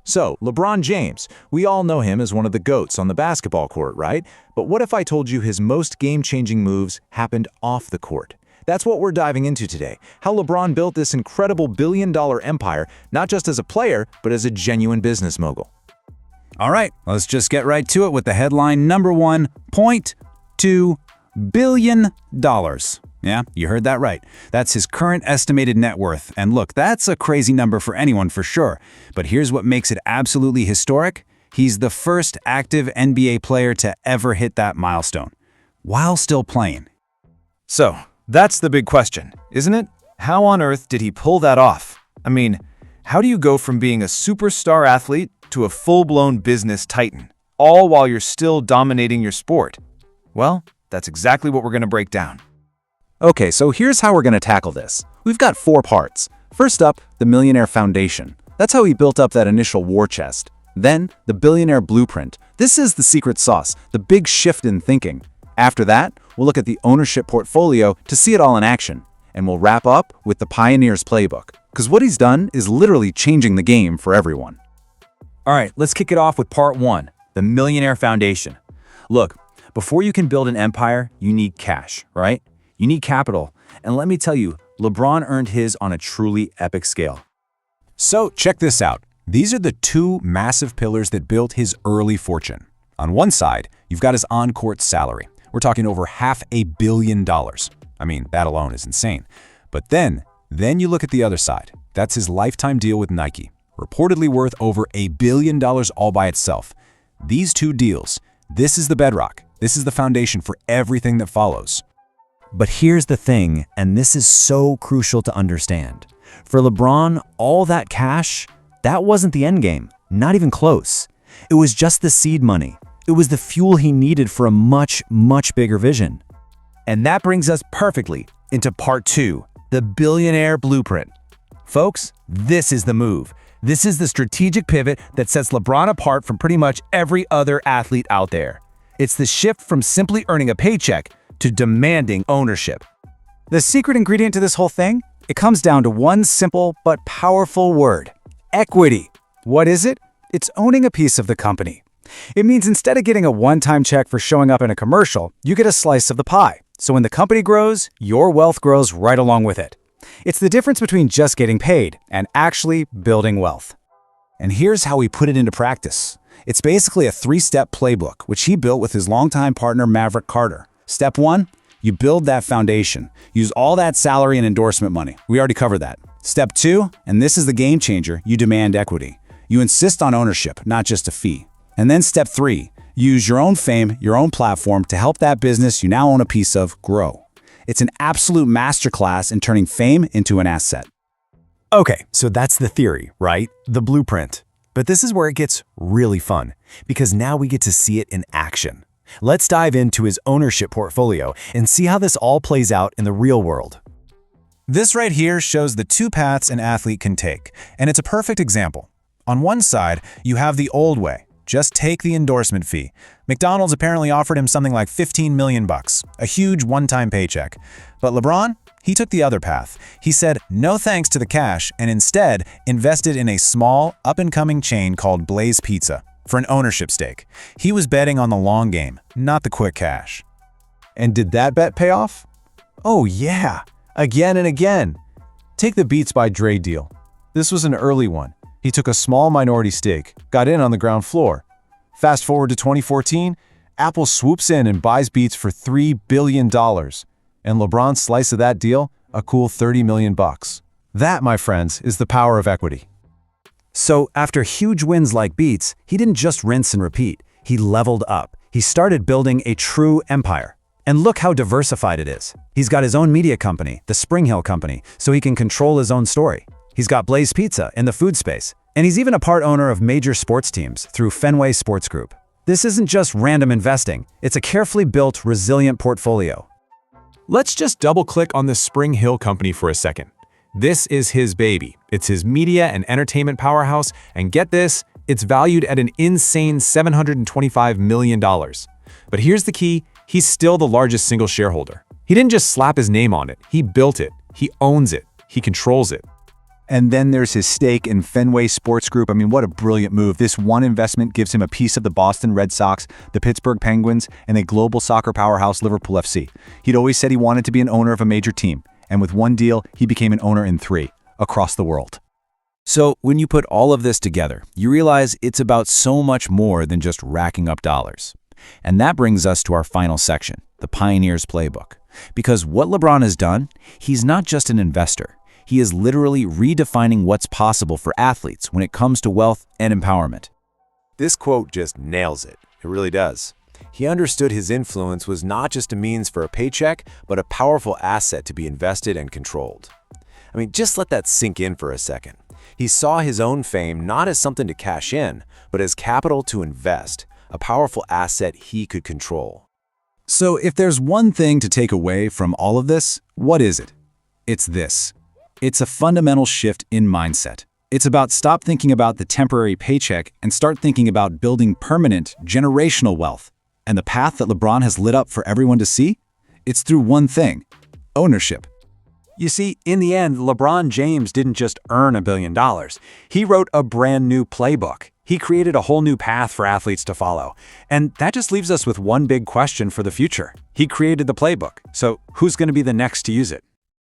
So, LeBron James, we all know him as one of the GOATs on the basketball court, right? But what if I told you his most game-changing moves happened off the court? That's what we're diving into today, how LeBron built this incredible billion-dollar empire, not just as a player, but as a genuine business mogul. All right, let's just get right to it with the headline number one, $0.2 billion. Yeah, you heard that right. That's his current estimated net worth. And look, that's a crazy number for anyone for sure. But here's what makes it absolutely historic. He's the first active NBA player to ever hit that milestone, while still playing. So, that's the big question, isn't it? How on earth did he pull that off? I mean, how do you go from being a superstar athlete to a full-blown business titan, all while you're still dominating your sport? Well, that's exactly what we're going to break down. Okay, so here's how we're going to tackle this. We've got 4 parts. First up, the Millionaire Foundation. That's how he built up that initial war chest. Then, the Billionaire Blueprint. This is the secret sauce, the big shift in thinking. After that, we'll look at the ownership portfolio to see it all in action. And we'll wrap up with the Pioneer's Playbook, because what he's done is literally changing the game for everyone. All right, let's kick it off with part 1, the Millionaire Foundation. Look, before you can build an empire, you need cash, right? You need capital. And let me tell you, LeBron earned his on a truly epic scale. So check this out. These are the 2 massive pillars that built his early fortune. On one side, you've got his on-court salary. We're talking over $500 million. I mean, that alone is insane. But then you look at the other side. That's his lifetime deal with Nike, reportedly worth over $1 billion all by itself. These 2 deals, this is the bedrock. This is the foundation for everything that follows. But here's the thing, and this is so crucial to understand. For LeBron, all that cash, that wasn't the end game, not even close. It was just the seed money. It was the fuel he needed for a much, much bigger vision. And that brings us perfectly into part 2, the Billionaire Blueprint. Folks, this is the move. This is the strategic pivot that sets LeBron apart from pretty much every other athlete out there. It's the shift from simply earning a paycheck to demanding ownership. The secret ingredient to this whole thing? It comes down to one simple but powerful word: equity. What is it? It's owning a piece of the company. It means instead of getting a one-time check for showing up in a commercial, you get a slice of the pie. So when the company grows, your wealth grows right along with it. It's the difference between just getting paid and actually building wealth. And here's how he put it into practice. It's basically a 3-step playbook, which he built with his longtime partner Maverick Carter. Step 1, you build that foundation. Use all that salary and endorsement money. We already covered that. Step 2, and this is the game changer, you demand equity. You insist on ownership, not just a fee. And then step 3, use your own fame, your own platform to help that business you now own a piece of grow. It's an absolute masterclass in turning fame into an asset. Okay, so that's the theory, right? The blueprint. But this is where it gets really fun, because now we get to see it in action. Let's dive into his ownership portfolio and see how this all plays out in the real world. This right here shows the 2 paths an athlete can take, and it's a perfect example. On one side, you have the old way. Just take the endorsement fee. McDonald's apparently offered him something like $15 million, a huge one-time paycheck. But LeBron, he took the other path. He said no thanks to the cash and instead invested in a small, up-and-coming chain called Blaze Pizza for an ownership stake. He was betting on the long game, not the quick cash. And did that bet pay off? Oh yeah, again and again. Take the Beats by Dre deal. This was an early one. He took a small minority stake, got in on the ground floor. Fast forward to 2014, Apple swoops in and buys Beats for $3 billion. And LeBron's slice of that deal, a cool $30 million. That, my friends, is the power of equity. So after huge wins like Beats, he didn't just rinse and repeat. He leveled up. He started building a true empire. And look how diversified it is. He's got his own media company, the SpringHill company, so he can control his own story. He's got Blaze Pizza in the food space. And he's even a part owner of major sports teams through Fenway Sports Group. This isn't just random investing. It's a carefully built, resilient portfolio. Let's just double-click on the SpringHill company for a second. This is his baby. It's his media and entertainment powerhouse, and get this, it's valued at an insane $725 million. But here's the key, he's still the largest single shareholder. He didn't just slap his name on it, he built it, he owns it, he controls it. And then there's his stake in Fenway Sports Group. I mean, what a brilliant move. This one investment gives him a piece of the Boston Red Sox, the Pittsburgh Penguins, and a global soccer powerhouse, Liverpool FC. He'd always said he wanted to be an owner of a major team. And with one deal, he became an owner in 3, across the world. So when you put all of this together, you realize it's about so much more than just racking up dollars. And that brings us to our final section, the Pioneer's Playbook. Because what LeBron has done, he's not just an investor. He is literally redefining what's possible for athletes when it comes to wealth and empowerment. This quote just nails it. It really does. He understood his influence was not just a means for a paycheck, but a powerful asset to be invested and controlled. I mean, just let that sink in for a second. He saw his own fame not as something to cash in, but as capital to invest, a powerful asset he could control. So if there's one thing to take away from all of this, what is it? It's this. It's a fundamental shift in mindset. It's about stop thinking about the temporary paycheck and start thinking about building permanent, generational wealth. And the path that LeBron has lit up for everyone to see? It's through one thing: ownership. You see, in the end, LeBron James didn't just earn $1 billion. He wrote a brand new playbook. He created a whole new path for athletes to follow. And that just leaves us with one big question for the future. He created the playbook, so who's going to be the next to use it?